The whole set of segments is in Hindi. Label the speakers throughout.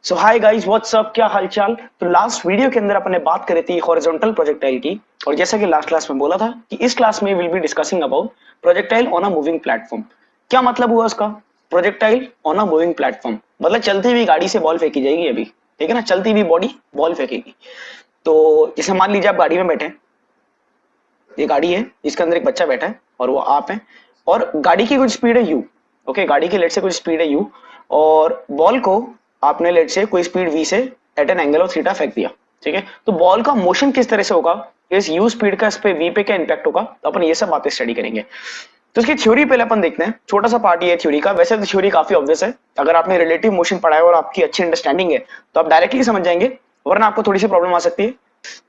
Speaker 1: सो हाय गाइस व्हाट्स अप, क्या हालचाल। तो लास्ट वीडियो के अंदर अपन ने बात करी थी हॉरिजॉन्टल प्रोजेक्टाइल की, और जैसा कि लास्ट क्लास में बोला था कि इस क्लास में will be discussing about projectile on a moving platform. क्या मतलब हुआ उसका? Projectile on a moving platform मतलब चलती हुई गाड़ी से बॉल फेंकी जाएगी अभी, ठीक है ना, चलती हुई बॉडी बॉल फेंकेगी। तो जैसे मान लीजिए आप गाड़ी में बैठे हैं, ये गाड़ी है, इसके अंदर एक बच्चा बैठा है और वो आप हैं, और गाड़ी की कुछ स्पीड है यू। ओके, गाड़ी की लेट से कुछ स्पीड है यू, और बॉल को आपने लेट से कोई स्पीड वी से at an angle of theta फेंक दिया। ठीक है, तो बॉल का मोशन किस तरह से होगा, इस यू स्पीड का इस पे वी पे क्या इंपैक्ट होगा, तो अपन ये सब बातें स्टडी करेंगे। तो इसकी थ्योरी पहले अपन देखते हैं, छोटा सा पार्ट ये है थ्योरी का। वैसे तो थ्योरी काफी ऑब्वियस है, अगर आपने रिलेटिव मोशन पढ़ा है और आपकी अच्छी अंडरस्टैंडिंग है तो आप डायरेक्टली समझ जाएंगे, वरना आपको थोड़ी सी प्रॉब्लम आ सकती है।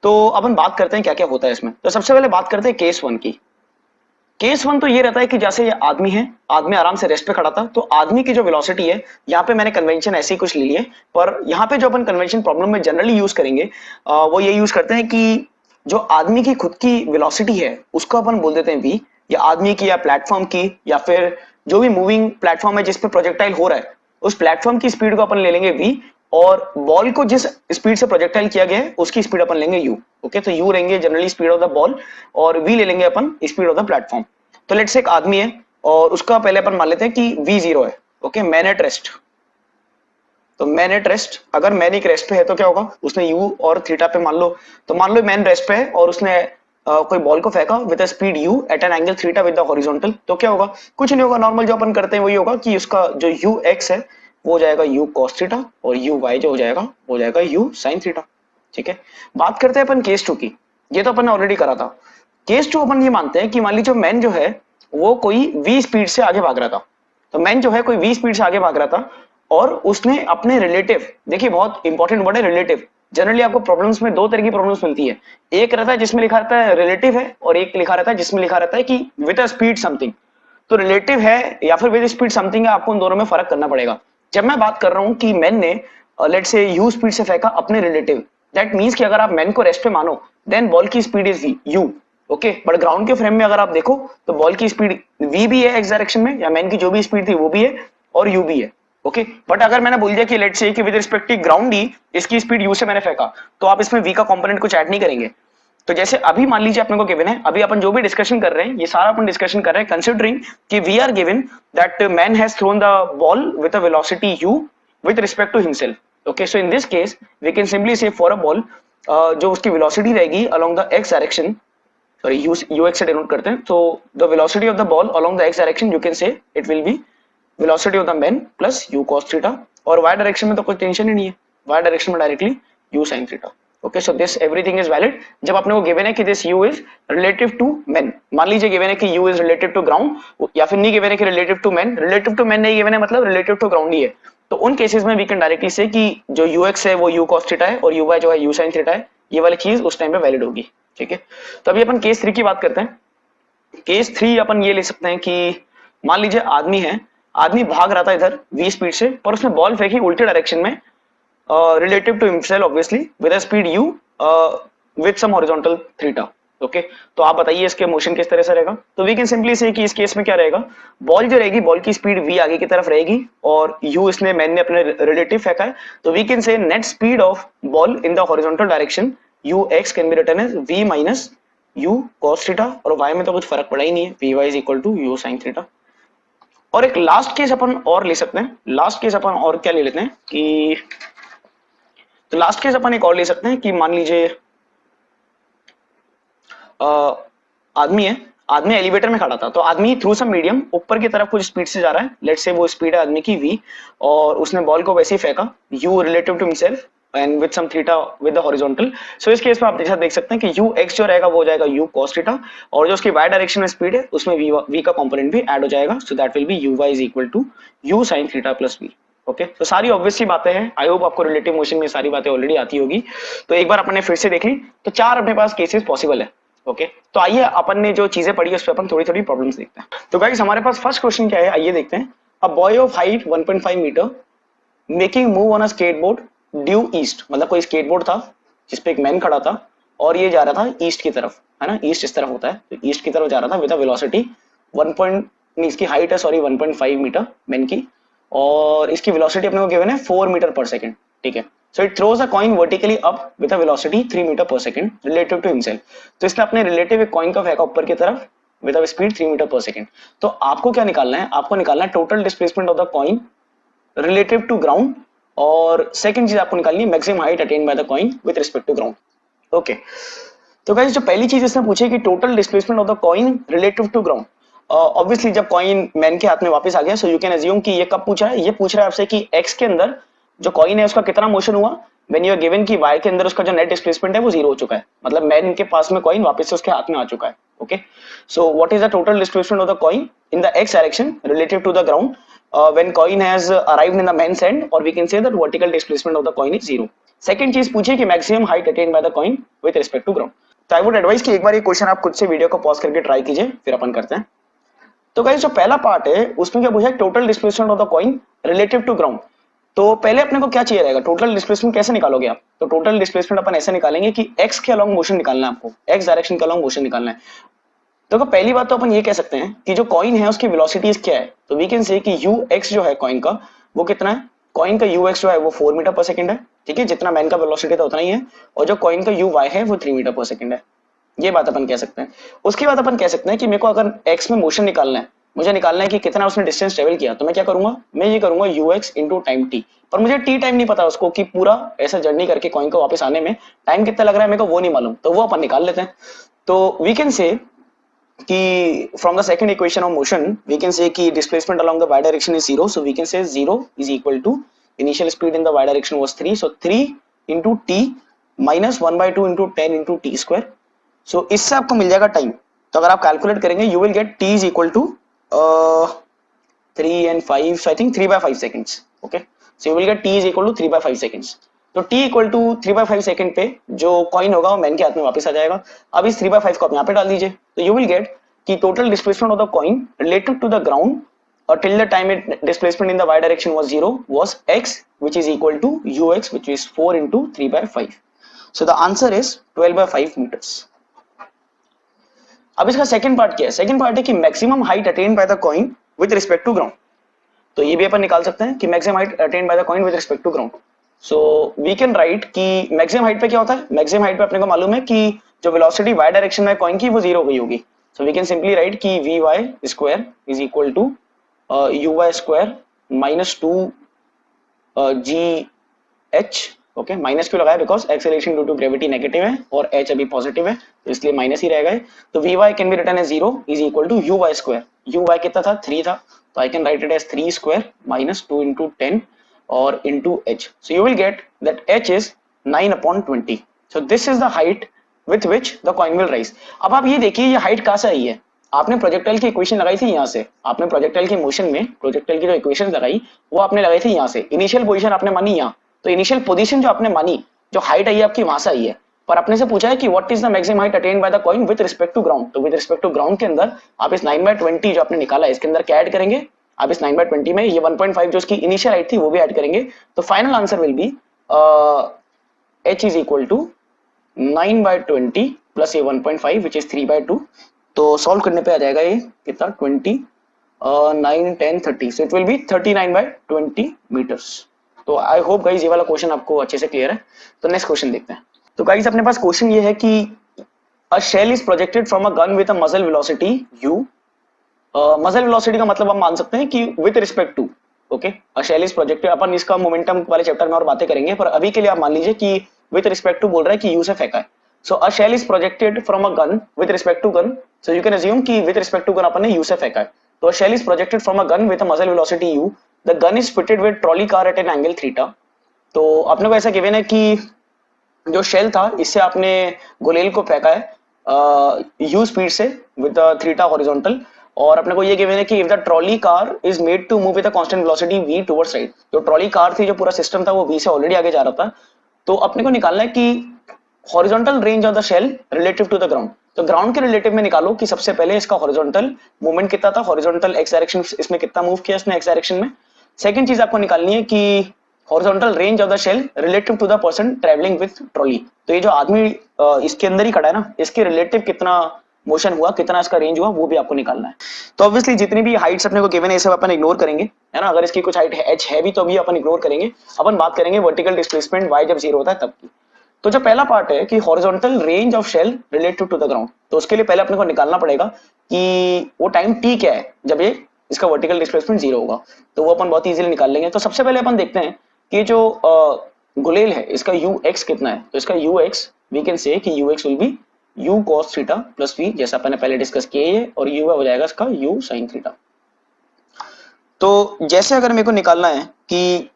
Speaker 1: तो अपन बात करते हैं क्या क्या होता है इसमें। तो सबसे पहले बात करते हैं केस वन की। केस वन तो ये रहता है कि जैसे ये आदमी है, आदमी आराम से रेस्ट पे खड़ा था, तो आदमी की जो वेलोसिटी है, यहाँ पे मैंने कन्वेंशन ऐसी कुछ ले ली है, पर यहाँ पे जो अपन कन्वेंशन प्रॉब्लम में जनरली यूज करेंगे वो ये यूज करते हैं कि जो आदमी की खुद की वेलोसिटी है उसको अपन बोल देते हैं वी, या आदमी की या प्लेटफॉर्म की या फिर जो भी मूविंग प्लेटफॉर्म है जिसपे प्रोजेक्टाइल हो रहा है उस प्लेटफॉर्म की स्पीड को अपन ले लेंगे वी, और बॉल को जिस स्पीड से प्रोजेक्टाइल किया गया है उसकी स्पीड अपन लेंगे यू। ओके, तो यू लेंगे generally speed of the ball, और वी ले लेंगे अपन स्पीड ऑफ द प्लेटफॉर्म। तो लेट्स से एक आदमी है और उसका पहले अपन मान लेते हैं कि वी जीरो है। Okay, man at rest. तो मैन एट रेस्ट, अगर मैन एक रेस्ट पे है तो क्या होगा, उसने यू और थीटा पे मान लो, तो मान लो मैन रेस्ट पे है और उसने कोई बॉल को फेंका with speed u at an angle theta with the horizontal, तो क्या होगा, कुछ नहीं होगा, नॉर्मल जो अपन करते हैं वही होगा कि उसका जो यू एक्स है वो हो जाएगा यू कॉस थीटा, और यू वाई जो हो जाएगा यू साइन थीटा। ठीक है, बात करते हैं अपन केस टू की। ये तो अपन ने ऑलरेडी करा था। केस टू अपन ये मानते हैं कि मान लीजिए मैन जो है वो कोई वी स्पीड से आगे भाग रहा था। तो मैन जो है कोई वी स्पीड से आगे भाग रहा था और उसने अपने रिलेटिव, देखिए बहुत इंपॉर्टेंट वर्ड है रिलेटिव। जनरली आपको प्रॉब्लम्स में दो तरह की प्रॉब्लम्स मिलती है, एक रहता है जिसमें लिखा रहता है रिलेटिव है, और एक लिखा रहता है जिसमें लिखा रहता है कि विद अ स्पीड समथिंग। तो रिलेटिव है या फिर विद स्पीड समथिंग है, आपको उन दोनों में फर्क करना पड़ेगा। जब मैं बात कर रहा हूं कि मैन ने लेट से यू स्पीड से फेंका अपने रिलेटिव, दैट मींस कि अगर आप मैन को रेस्ट पे मानो देन बॉल की speed is you. Okay, but ground के फ्रेम में अगर आप देखो तो बॉल की स्पीड वी भी है एक्स डायरेक्शन में, या मैन की जो भी स्पीड थी वो भी है और यू भी है। ओके, बट अगर मैंने बोल दिया कि लेट्स से कि विद रिस्पेक्ट टू ग्राउंड ही इसकी स्पीड यू से मैंने फेंका, तो आप इसमें वी का कंपोनेंट कुछ ऐड नहीं करेंगे। तो जैसे अभी मान लीजिए अपने को गिवन है, अभी अपन जो भी डिस्कशन कर रहे हैं ये सारा अपन डिस्कशन कर रहे हैं कंसीडरिंग कि we are given that man has thrown the ball with a velocity u with respect to himself। okay, so in this case we can simply say for a ball जो उसकी वेलोसिटी रहेगी along the x direction, sorry you x से डिनोट करते हैं, तो the velocity of the ball along the x direction you can say it will be velocity of the man plus u cos theta, और y डायरेक्शन में तो कोई टेंशन ही नहीं है, y डायरेक्शन में directly u sin theta। Okay, so this everything is valid. जब आपने को गिवन है कि this u is relative to man, मान लीजिए गिवन है कि u is relative to ground, या फिर नहीं गिवन है कि relative to man, relative to man नहीं गिवन है मतलब रिलेटिव टू ग्राउंड ही है, तो उन केसेस में वी कैन डायरेक्टली से कि जो ux है वो u cos थीटा है और uy जो है u sin थीटा है, ये वाली चीज उस टाइम पे वैलिड होगी। ठीक है, तो अभी अपन केस 3 की बात करते हैं। केस 3 अपन ये ले सकते हैं कि मान लीजिए आदमी है, आदमी भाग रहा था इधर v स्पीड से, पर उसने बॉल फेंकी उल्टे डायरेक्शन में relative to himself obviously with a speed u with some horizontal theta। Okay, तो आप बताइए इसके मोशन किस तरह से रहेगा। तो वी कैन सिंपली से कि इस केस में क्या रहेगा, बॉल जो रहेगी, बॉल की स्पीड v आगे की तरफ रहेगी और u इसने मैन ने अपने रिलेटिव फेंका है, तो we can say net speed of ball in the horizontal direction u x can be written as v minus u cos theta, और y में तो कुछ फर्क पड़ा ही नहीं है, vy is equal to u sin theta. और एक लास्ट केस अपन और ले सकते हैं, लास्ट केस अपन और क्या ले लेते हैं कि, तो लास्ट केस अपन एक और ले सकते हैं कि मान लीजिए आदमी है, आदमी एलिवेटर में खड़ा था, तो आदमी थ्रू सम मीडियम ऊपर की तरफ कुछ स्पीड से जा रहा है, लेट्स से वो स्पीड है आदमी की v, और उसने बॉल को वैसे ही फेंका u relative to himself and with some theta with the horizontal. So इस केस में आप देख सकते हैं कि u x जो रहेगा वो हो जाएगा u cos थीटा, और जो उसकी y डायरेक्शन में स्पीड है उसमें v का कंपोनेंट भी ऐड हो जाएगा, so that will be uy is equal to u sin theta plus v। Okay, तो सारी ऑब्वियस सी बातें हैं, आई होप आपको रिलेटिव मोशन में सारी बातें ऑलरेडी आती होगी। तो एक बार अपन ने फिर से देख ली, तो 4 अपने पास केसेस पॉसिबल है। ओके, तो आइए अपन ने जो चीजें पढ़ी उस पर अपन थोड़ी थोड़ी प्रॉब्लम्स देखते हैं। तो गाइस हमारे पास फर्स्ट क्वेश्चन क्या है, आइए देखते हैं। A boy of height 1.5 meter making move on a skateboard due east, मतलब कोई स्केटबोर्ड था जिसपे एक मैन खड़ा था और ये जा रहा था ईस्ट की तरफ, है ना, ईस्ट इस तरफ होता है, तो ईस्ट की तरफ जा रहा था विद अ वेलोसिटी 1 पॉइंट, इसकी हाइट है सॉरी 1.5 मीटर मैन की, और इसकी वेलोसिटी अपने को गिवन है 4 मीटर पर सेकंड। ठीक है। So it throws a coin vertically up with a velocity 3 meter पर सेकंड रिलेटिव टू हिमसेल्फ। तो इसने अपने रिलेटिव एक कॉइन को फेंका ऊपर की तरफ विद अ स्पीड 3 मीटर पर सेकंड। तो आपको क्या निकालना है, आपको निकालना है total displacement of the coin relative to ground, और सेकंड चीज आपको निकालनी है maximum height attained by the coin with respect to ground. Okay, तो गाइस जो पहली चीज इसने पूछी है कि total displacement of the coin relative to ground. Obviously जब कॉइन मैन के हाथ में वापस आ गया, सो यू कैन अज्यूम कि ये कब पूछ रहा है, ये पूछ रहा है आपसे कि एक्स के अंदर जो कॉइन है उसका कितना मोशन हुआ व्हेन यू आर गिवन कि वाई के अंदर उसका जो नेट डिस्प्लेसमेंट है वो 0 हो चुका है, मतलब मैन के पास में कॉइन वापस से उसके हाथ में आ चुका है। Okay, so what is the total displacement of the coin in the x direction relative to the ground when coin has arrived in the man's hand, or we can say that vertical displacement of the coin is 0. Second चीज पूछिए कि maximum height attained by the coin with respect to ground. तो आई वुड एडवाइस कि एक बार ये क्वेश्चन आप खुद से वीडियो को पॉज करके ट्राई कीजिए, फिर अपन करते हैं। तो गाइस जो पहला पार्ट है उसमें क्या पूछा है, total displacement of the coin relative to ground. तो पहले अपने को क्या चाहिए रहेगा, टोटल डिस्प्लेसमेंट कैसे निकालोगे आप, तो टोटल डिस्प्लेसमेंट अपन ऐसे निकालेंगे कि एक्स के अलोंग मोशन निकालना है, आपको एक्स डायरेक्शन के अलोंग मोशन निकालना है। तो पहली बात तो अपन ये कह सकते हैं कि जो कॉइन है उसकी वेलोसिटी क्या है, तो वी कैन से कि यू एक्स जो है कॉइन का वो कितना है, कॉइन का यू एक्स जो है वो 4 मीटर पर सेकंड है, ठीक है, जितना मैन का वेलोसिटी था उतना ही है, और जो कॉइन का यू वाई है वो 3 मीटर पर सेकंड है। ये बात अपन कह सकते हैं। उसके बाद अपन कह सकते हैं कि मेरे को अगर एक्स में मोशन निकालना है, मुझे निकालना है कि कितना उसने डिस्टेंस ट्रेवल किया, तो मैं क्या करूंगा, मैं ये करूंगा you x into time T, पर मुझे टी टाइम नहीं पता उसको कि पूरा ऐसा जर्नी करके कॉइन को वापस आने में टाइम कितना लग रहा है मेरे को वो नहीं मालूम, तो वो अपन निकाल लेते हैं। तो वी कैन से कि from the second equation of motion we can say कि displacement along the y direction is 0, so we can say 0 is equal to initial speed in the y direction was 3, so 3 into t minus 1/2 into 10 into t square, so इससे आपको मिल जाएगा टाइम। तो अगर आप कैलकुलेट करेंगे you will get t is equal to 3 and 5, so I think 3/5 seconds, okay, so you will get t is equal to 3/5 seconds। तो t इक्वल टू 3/5 सेकंड पे जो कॉइन होगा वो मैन के हाथ में वापस आ जाएगा। अब इस 3/5 को आप यहाँ पे डाल दीजिए, तो यू विल गेट कि total displacement of the coin related to the ground और till the time it displacement in the y direction was 0 was x which is equal to ux which is 4 into 3/5, so the answer is 12/5 meters. अब इसका सेकंड पार्ट क्या है, सेकंड पार्ट है कि maximum height attained by the coin with respect to ground. तो ये भी अपन निकाल सकते हैं कि maximum height attained by the coin with respect to ground. So we can write कि मैक्सिमम हाइट पे क्या होता है, मैक्सिमम हाइट पे अपने को मालूम है कि जो वेलोसिटी y डायरेक्शन में कॉइन की वो 0 हो गई होगी, so we can simply write कि vy square is equal to uy square minus 2 gh, okay, minus क्यों लगाया, because acceleration due to gravity negative है और h अभी पॉजिटिव है तो इसलिए माइनस ही रहेगा। तो vy can be written as 0 is equal to uy square, uy कितना था 3 था, तो I can write it as 3 square minus 2 into 10 or into h, so you will get that h is 9/20, so this is the height with which the coin will rise। अब आप ये देखिए ये हाइट कहां से आई है, आपने प्रोजेक्टाइल की इक्वेशन लगाई थी यहाँ से, आपने प्रोजेक्टाइल के मोशन में प्रोजेक्टाइल की जो इक्वेशन लगाई वो आपने लगाई थी यहाँ से, इनिशियल पोजीशन आपने मानी यहाँ, तो इनिशियल पोजीशन जो आपने मानी, जो हाइट आई है आपकी वहां से आई है, पर अपने से पूछा है कि what is the maximum height attained by the coin with respect to ground. तो विद रिस्पेक्ट टू ग्राउंड के अंदर आप इस 9/20 जो आपने निकाला है इसके अंदर क्या ऐड करेंगे, आप इस 9/20 में ये 1.5 जो उसकी इनिशियल हाइट थी वो भी ऐड करेंगे, तो final answer will be h is equal to 9/20 plus ये 1.5 विच इज 3/2, तो सॉल्व करने पे आ जाएगा ये कितना 20 9 10 30, so it will be 39/20 metres. तो आई होप गाइज ये वाला क्वेश्चन आपको अच्छे से क्लियर है। तो नेक्स्ट क्वेश्चन देखते हैं। तो गाइज अपने पास क्वेश्चन ये है कि a shell is projected from a gun with a muzzle velocity u, मजल वेलोसिटी का मतलब हम मान सकते हैं कि with respect to, okay, a shell is projected, अपन इसका मोमेंटम वाले चैप्टर में और बातें करेंगे, पर अभी के लिए आप मान लीजिए कि विद रिस्पेक्ट टू बोल रहा है कि यू से फेंका है। So a shell is projected from a gun with respect to gun, so you can assume कि विद रिस्पेक्ट टू गन अपन ने यू से फेंका है। तो a shell is projected from a gun with a muzzle velocity u, the gun is fitted with trolley car at an angle theta. तो अपने को ऐसा गिवन है कि जो शेल था इससे आपने गोलेल को फेंका है यू स्पीड से विद थीटा हॉरिजॉन्टल, और अपने को ये गिवन है कि if the trolley car is made to move with a constant velocity v towards right, जो ट्रॉली कार थी जो पूरा सिस्टम था वो v से ऑलरेडी आगे जा रहा था, तो अपने को निकालना है कि horizontal range of the shell relative to the ground. तो ग्राउंड के रिलेटिव में निकालो कि सबसे पहले इसका हॉरिजॉन्टल मूवमेंट कितना था, हॉरिजॉन्टल एक्स डायरेक्शन इसमें कितना मूव किया इसने एक्स डायरेक्शन में। सेकंड चीज आपको निकालनी है कि horizontal range of the shell relative to the person travelling with trolley, तो ये जो आदमी इसके अंदर ही खड़ा है ना इसके रिलेटिव कितना मोशन हुआ, कितना इसका रेंज हुआ, वो भी आपको निकालना है। तो ऑब्वियसली जितनी भी हाइट्स अपने को गिवन है ये सब अपन इग्नोर करेंगे, है ना। अगर इसकी कुछ हाइट h है भी तो भी अपन इग्नोर करेंगे। अपन बात करेंगे वर्टिकल डिस्प्लेसमेंट y जब 0 होता है तब की। तो जो पहला पार्ट है कि horizontal range of shell relative to the ground, तो उसके लिए पहले अपने को निकालना पड़ेगा कि वो टाइम t क्या है जब ये इसका वर्टिकल डिस्प्लेसमेंट 0 होगा। तो वो अपन बहुत इजीली निकाल लेंगे। तो सबसे पहले अपन देखते हैं कि जो गुलेल है इसका ux कितना है। तो इसका ux वी कैन से कि ux will be u cos theta plus v, जैसा अपन ने पहले डिस्कस किया है, और u हो जाएगा इसका u sin थीटा। तो जैसे अगर मेरे को निकालना है कि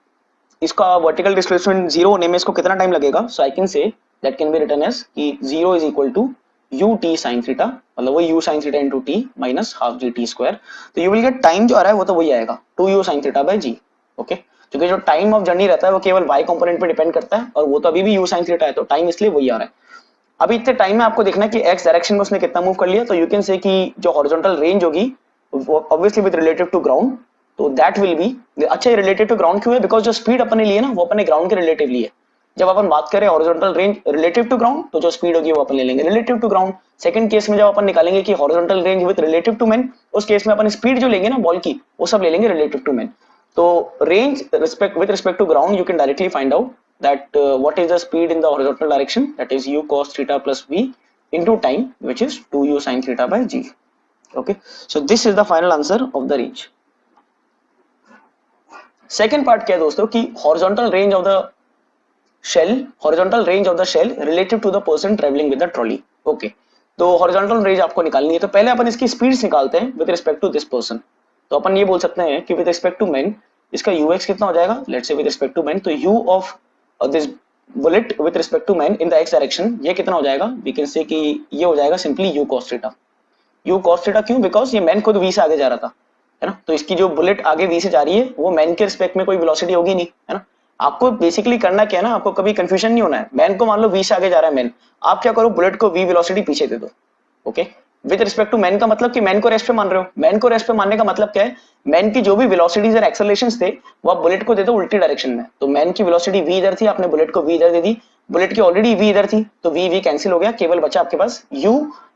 Speaker 1: इसका वर्टिकल डिस्प्लेसमेंट 0 होने में इसको कितना टाइम लगेगा, so I can say that can be written as कि 0 is equal to ut sin theta, मतलब वो u sin theta into t minus half gt square. तो यू विल गेट टाइम जो आ रहा है वो तो वही आएगा 2u sin theta by g। Okay, क्योंकि जो टाइम ऑफ जर्नी रहता है वो केवल y कंपोनेंट पे डिपेंड करता है, और वो तो अभी भी u sin थीटा है, तो टाइम इसलिए वही आ रहा है। अभी इतने टाइम में आपको देखना है कि x डायरेक्शन में उसने कितना मूव कर लिया। तो यू कैन से कि जो हॉरिजॉन्टल रेंज होगी obviously with relative to ground, तो दैट विल बी, अच्छा ये रिलेटेड टू ग्राउंड क्यों है, बिकॉज जो स्पीड अपने लिए ना वो अपने ग्राउंड के रिलेटिव लिए। जब अपन बात करें horizontal range relative to ground, तो जो स्पीड होगी वो अपन ले लेंगे relative to ground. Second case में जब अपन निकालेंगे कि horizontal range with relative to man, उस केस में अपन स्पीड जो लेंगे ना बॉल की, वो सब ले लेंगे रिलेटिव टू मैन। तो range respect with respect to ground, you can directly find out that what is the speed in the horizontal direction, that is u cos theta plus v into time, which is 2u sin theta by g. Okay, so this is the final answer of the range. Second part क्या है दोस्तों कि horizontal range of the shell relative to the person traveling with the trolley. Okay, तो horizontal range आपको निकालनी है। तो पहले अपन इसकी स्पीड्स निकालते हैं with respect to this person। तो अपन ये बोल सकते हैं कि with respect to man इसका ux कितना हो जाएगा, let's say with respect to man, तो u of this bullet with respect to man in the x direction ये कितना हो जाएगा, we can say कि ये हो जाएगा simply u cos theta। u cos theta क्यों, बिकॉज ये मैन खुद v से आगे जा रहा था, है ना। तो इसकी जो बुलेट आगे v से जा रही है वो मैन के रिस्पेक्ट में कोई वेलोसिटी होगी नहीं, है ना। आपको बेसिकली करना क्या है ना, आपको कभी कंफ्यूजन नहीं होना है। मैन को मान लो v से आगे जा रहा है मैन, आप क्या करो बुलेट को v वेलोसिटी पीछे दे दो। Okay, with respect to man का मतलब कि मैन को रेस्ट पे मान रहे हो। मैन को रेस्ट पे मानने का मतलब क्या है, मैन की जो भी वेलोसिटीज और एक्सेलरेशंस थे वो आप बुलेट को दे दो उल्टी डायरेक्शन में। तो मैन की वेलोसिटी v इधर थी, आपने बुलेट को v इधर दे दी, बुलेट की ऑलरेडी v इधर थी, तो v कैंसिल हो गया, केवल बचा आपके पास u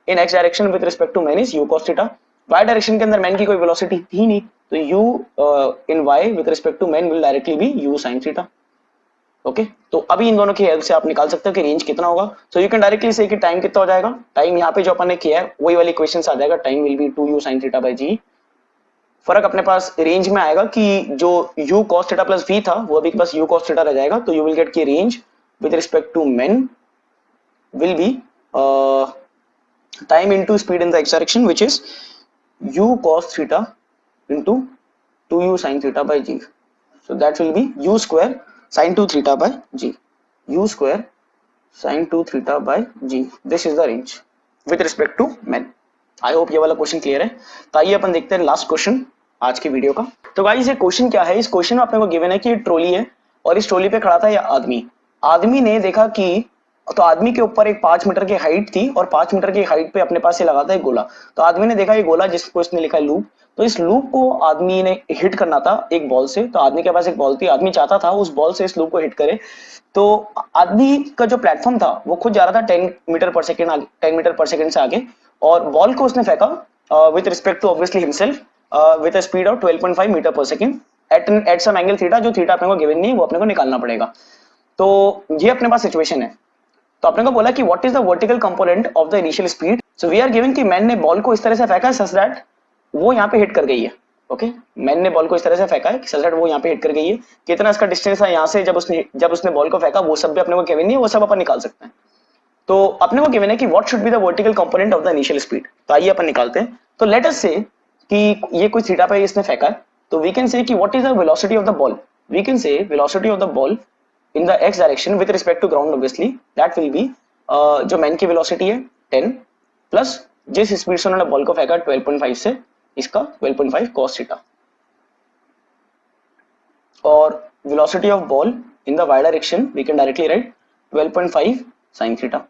Speaker 1: in x direction with respect to man is u cos theta. y direction के अंदर मैन की कोई वेलोसिटी थी नहीं, तो u in y with respect to man will directly be u sin theta. Okay, तो अभी इन दोनों की हेल्प से आप निकाल सकते हो कि रेंज कितना होगा। सो यू कैन डायरेक्टली से कि टाइम कितना हो जाएगा। टाइम यहाँ पे जो अपन ने किया है वही वाली क्वेश्चन आ जाएगा, time will be 2u sin theta by g। फर्क अपने पास रेंज में आएगा कि जो u cos theta plus v था वो अभी बस u cos थीटा रह जाएगा। तो यू विल गेट की range with respect to man will be time into speed in the x direction which is u cos theta into 2u sin theta by g। So that will be u square sin 2 theta by g, u square sin 2 theta by g, this is the range with respect to men। I hope ये वाला क्वेश्चन क्लियर है। तो आइए अपन देखते हैं लास्ट क्वेश्चन आज के वीडियो का। तो गाइस ये क्वेश्चन क्या है, इस क्वेश्चन में अपने को गिवन है कि ट्रॉली है और इस ट्रॉली पे खड़ा था ये आदमी ने देखा कि, तो आदमी के ऊपर एक 5 मीटर की हाइट थी और 5 मीटर की हाइट पे अपने पास ये लगा था एक गोला। तो आदमी ने देखा ये गोला जिसको इसने लिखा है लूप, तो इस लूप को आदमी ने हिट करना था एक बॉल से। तो आदमी के पास एक बॉल थी, आदमी चाहता था उस बॉल से इस लूप को हिट करे। तो आदमी का जो प्लेटफॉर्म था वो खुद जा रहा था 10 मीटर पर सेकंड 10 मीटर पर सेकंड से आगे, और बॉल को उसने फेंका with respect to obviously himself with a speed of 12.5 meter पर second at some angle theta. जो थीटा अपने को गिवन नहीं वो अपने को निकालना पड़ेगा। तो ये अपने पास सिचुएशन है। तो आपने को बोला कि what is the vertical component of the initial speed. So we are given कि मैन ने बॉल को इस तरह से फेंका सच दैट वो यहाँ पे हिट कर गई है। ओके, मैन ने बॉल को इस तरह से फेंका है सच दैट वो यहाँ पे हिट कर गई है। कितना इसका डिस्टेंस है यहाँ से जब उसने बॉल को फेंका वो सब भी अपने को गिवन नहीं है, वो सब अपन निकाल सकते हैं। तो अपने को गिवन है कि what should be the vertical component of the initial speed. तो आइए अपन निकालते हैं। तो लेट अस से कि ये कोई थीटा पे इसने फेंका है, तो वी कैन से कि what is the velocity of the ball. We can say velocity of the ball in the x direction with respect to ground obviously that will be जो मैन की वेलोसिटी है 10 प्लस जिस स्पीड से उन्होंने बॉल को फेंका 12.5 से इसका 12.5 cos थीटा, और velocity of ball in the y direction we can directly write 12.5 sin theta.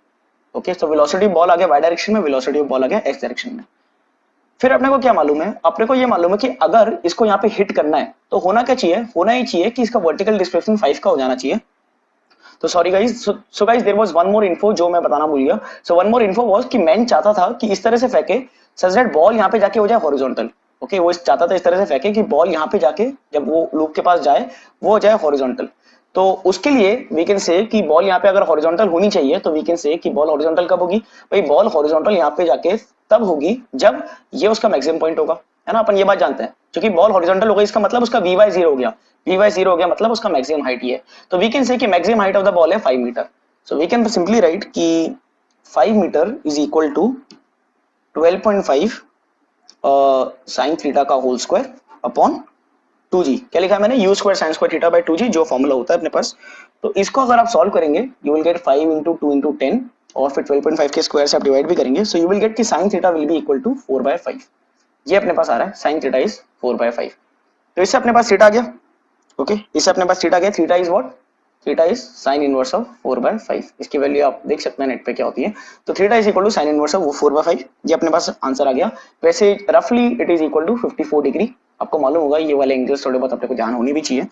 Speaker 1: Okay, तो वेलोसिटी बॉल आ गया y डायरेक्शन में, वेलोसिटी ऑफ बॉल आ गया x डायरेक्शन में। फिर अपने को क्या मालूम है, अपने को ये मालूम है कि अगर इसको यहाँ पे हिट करना है तो होना क्या चाहिए, होना ही चाहिए कि इसका वर्टिकल डिस्प्लेसमेंट 5 का हो जाना चाहिए। तो sorry guys, so guys there was one more info जो मैं बताना भूल गया। So one more info was कि मैन चाहता था कि इस तरह से फेंके सच दैट बॉल यहाँ पे जाके हो जाए हॉरिजॉन्टल। ओके, वो चाहता था इस तरह से फेंके कि बॉल यहाँ पे जाके जब वो लूप के पास जाए वो हो जाए हॉरिजॉन्टल। तो उसके लिए वी कैन से कि बॉल यहाँ पे अगर हॉरिजॉन्टल होनी चाहिए तो वी कैन से कि बॉल हॉरिजॉन्टल कब होगी? भाई बॉल हॉरिजॉन्टल यहाँ पे जाके तब होगी जब ये उसका मैक्सिमम पॉइंट होगा, है ना। अपन ये बात जानते हैं, क्योंकि बॉल हॉरिजॉन्टल हो गई इसका मतलब उसका वी वाई जीरो हो गया, वी वाई जीरो हो गया मतलब उसका मैक्सिमम हाइट ये है। तो वी कैन से कि maximum height of the ball है 5 metre. So we can simply write कि 5 metre is equal to 12.5 sine theta का होल स्क्वायर अपॉन 2g। क्या लिखा है मैंने? u square sine square theta by 2g, जो फॉर्मूला होता है अपने पास। तो इसको अगर आप सॉल्व करेंगे you will gate 5 into 2 into 10 और फिर 12.5 के स्क्वायर से आप डिवाइड भी करेंगे। सो यू विल गेट कि sine theta will be equal to 4/5। ये अपने पास आ रहा है साइन थीटा इज 4/5। तो इससे अपने पास थीटा आ गया। ओके, इससे अपने पास थीटा आ गया। Theta is what? Theta is sine inverse of 4/5। इसकी वैल्यू आप देख सकते हैं नेट पे क्या होती है। तो theta is equal to sine inverse of 4/5। ये अपने पास आंसर आ गया। वैसे रफली it is equal to 54 degree. आपको मालूम होगा ये वाले एंगल्स थोड़े बहुत अपने को ध्यान होनी भी चाहिए।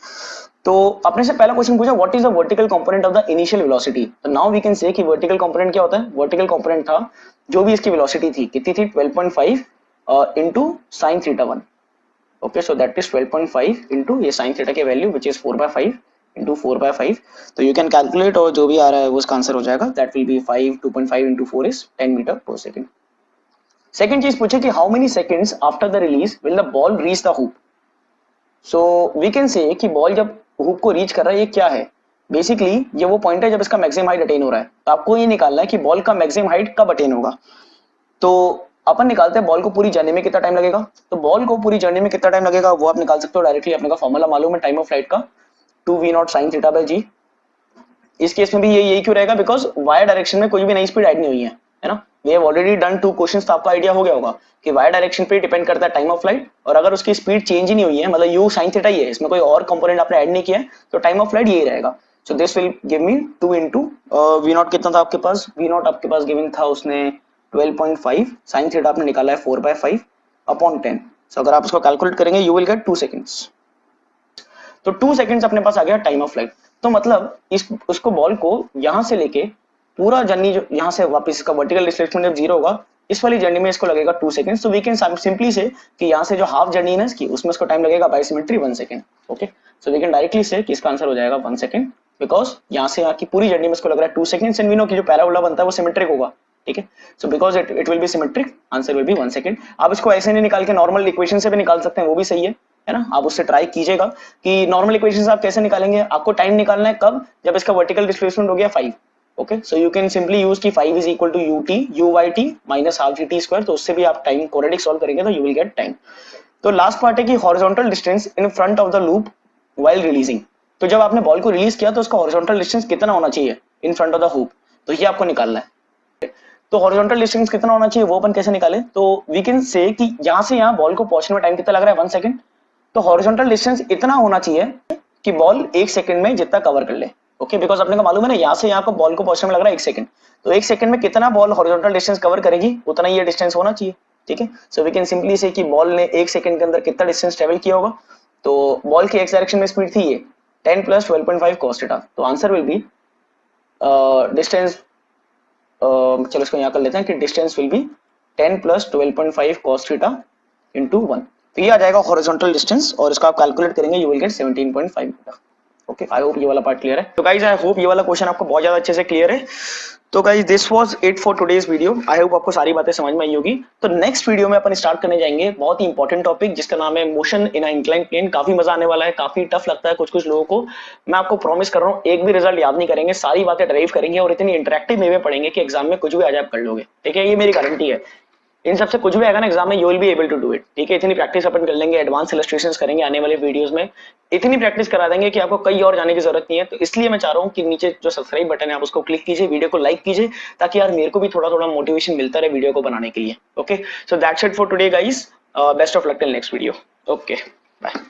Speaker 1: तो अपने से पहला क्वेश्चन पूछा what is the vertical component of the initial velocity. तो नाउ वी कैन से कि वर्टिकल कंपोनेंट क्या होता है? वर्टिकल कंपोनेंट था जो भी इसकी वेलोसिटी थी, कितनी थी? 12.5 into sin theta 1। Okay, so that is 12.5 into ये sin थीटा की वैल्यू व्हिच इज 4/5 इनटू 4/5। तो यू कैन कैलकुलेट और जो भी आ रहा है वो उसका आंसर हो जाएगा। That will be 5 2.5 into 4 is 10 metre पर सेकंड। सेकंड चीज पूछे कि how many seconds after the release will the ball reach the hoop. So we can say कि बॉल जब हुप को रीच कर रहा है ये क्या है? बेसिकली ये वो पॉइंट है जब इसका मैक्सिमम हाइट अटेन हो रहा है। तो आपको ये निकालना है कि बॉल का मैक्सिमम हाइट कब अटेन होगा। तो अपन निकालते हैं बॉल को पूरी जर्नी में कितना टाइम लगेगा। तो बॉल को पूरी जर्नी में कितना टाइम लगेगा वो आप निकाल सकते हो डायरेक्टली। अपने का फॉर्मूला मालूम है टाइम ऑफ फ्लाइट का, 2v0 sin theta by g। इस केस में भी यही क्यों रहेगा? बिकॉज वाई डायरेक्शन में कोई भी नई स्पीड ऐड नहीं हुई है ना। We have already done 2 questions, तो आपको आइडिया हो गया होगा कि वाई डायरेक्शन पे डिपेंड करता है टाइम ऑफ फ्लाइट। और अगर उसकी स्पीड चेंज ही नहीं हुई है, मतलब u sin थीटा ही है, इसमें कोई और कंपोनेंट आपने ऐड नहीं किया है, तो टाइम ऑफ फ्लाइट यही रहेगा। So this will give me 2 into v0 कितना था आपके पास? v0 आपके पास गिवन था उसने 12.5, sin थीटा आपने निकाला है 4/5 अपॉन 10। सो अगर आप इसको कैलकुलेट करेंगे यू विल गेट 2 सेकंड्स। तो 2 सेकंड्स अपने पास आ गया टाइम ऑफ फ्लाइट। तो मतलब इस उसको बॉल को यहां से लेके पूरा जर्नी जो यहां से वापस इसका वर्टिकल डिस्प्लेसमेंट जब 0 होगा, इस वाली जर्नी में इसको लगेगा 2 सेकंड्स। तो वी कैन सिंपली से कि यहां से जो हाफ जर्नी है ना इसकी, उसमें इसको टाइम लगेगा by symmetry 1 second. Okay, so we can directly say कि इसका आंसर हो जाएगा 1 सेकंड, बिकॉज यहां से यहाँ की पूरी जर्नी में इसको लग रहा है 2 सेकंड्स। एंड वी नो कि जो पैराबोला बनता है वो सिमेट्रिक होगा। ठीक है, so because it will B symmetric, answer will B 1 second. आप इसको ऐसे नहीं निकाल के नॉर्मल इक्वेशन से भी निकाल सकते हैं, वो भी सही है ना। आप उससे ट्राई कीजिएगा कि नॉर्मल इक्वेशन आप कैसे निकालेंगे। आपको टाइम निकालना है कब? जब इसका वर्टिकल डिस्प्लेसमेंट हो गया 5। Okay, so you can simply use की 5 is equal to ut uyt minus half gt square. तो उससे भी आप टाइम क्वाड्रेटिक सॉल्व करेंगे तो यू विल गेट टाइम। तो लास्ट पार्ट है कि horizontal distance in front of the loop while releasing. तो जब आपने बॉल को रिलीज किया तो उसका हॉरिजॉन्टल डिस्टेंस कितना होना चाहिए इन फ्रंट ऑफ द हुप, तो ये आपको निकालना है। तो हॉरिजॉन्टल डिस्टेंस कितना होना चाहिए वो अपन कैसे निकाले? तो वी कैन से कि यहां से यहां बॉल को पहुंचने में टाइम कितना लग रहा है? 1 सेकंड। तो हॉरिजॉन्टल डिस्टेंस इतना होना चाहिए कि बॉल 1 सेकंड में जितना कवर कर ले। ओके, बिकॉज अपने को मालूम है ना यहाँ से यहाँ को बॉल को पहुंचने में लग रहा है 1 सेकंड। तो 1 सेकंड में कितना बॉल हॉरिजॉन्टल डिस्टेंस कवर करेगी उतना ये डिस्टेंस होना चाहिए। ठीक है, सो वी कैन सिंपली से कि बॉल ने 1 सेकंड के अंदर कितना डिस्टेंस ट्रेवल किया होगा। तो बॉल की एक्स डायरेक्शन में स्पीड थी ये 10 प्लस 12.5 cos थीटा। तो आंसर विल बी डिस्टेंस, चलो इसको यहाँ कर लेते हैं कि distance will be 10 plus 12.5 cos theta into 1। तो ये आ जाएगा हॉरिजॉन्टल डिस्टेंस और इसका आप कैलकुलेट करेंगे you will get 17.5 metre. Okay, I hope ये वाला पार्ट क्लियर है। तो गाइज आई होप ये वाला क्वेश्चन आपको बहुत ज्यादा अच्छे से क्लियर है। तो guys this was it for today's video. I hope आपको सारी बातें समझ में आई होगी। तो नेक्स्ट वीडियो में अपन स्टार्ट करने जाएंगे बहुत ही इंपॉर्टेंट टॉपिक जिसका नाम है motion in a incline plane. काफी मजा आने वाला है, काफी टफ लगता है कुछ लोगों को। मैं आपको प्रॉमिस कर रहा हूँ एक भी रिजल्ट याद नहीं करेंगे, सारी बातें ड्राइव करेंगे और इतनी इंटरेक्टिव वे में पढ़ेंगे कि एग्जाम में कुछ भी आज आप कर लोगे। ठीक है, ये मेरी गारंटी है। इन सबसे कुछ भी आएगा ना एग्जाम में, you will be able to do it. ठीक है, इतनी प्रैक्टिस अपन कर लेंगे, एडवांस इलस्ट्रेशंस करेंगे आने वाले वीडियोस में, इतनी प्रैक्टिस करा देंगे कि आपको कहीं और जाने की जरूरत नहीं है। तो इसलिए मैं चाह रहा हूँ कि नीचे जो सब्सक्राइब बटन है आप उसको क्लिक कीजिए, वीडियो को लाइक कीजिए, ताकि यार मेरे को भी थोड़ा थोड़ा मोटिवेशन मिलता रहे वीडियो को बनाने के लिए। Okay, so that's it for today guys, best of luck till next video. Okay, bye.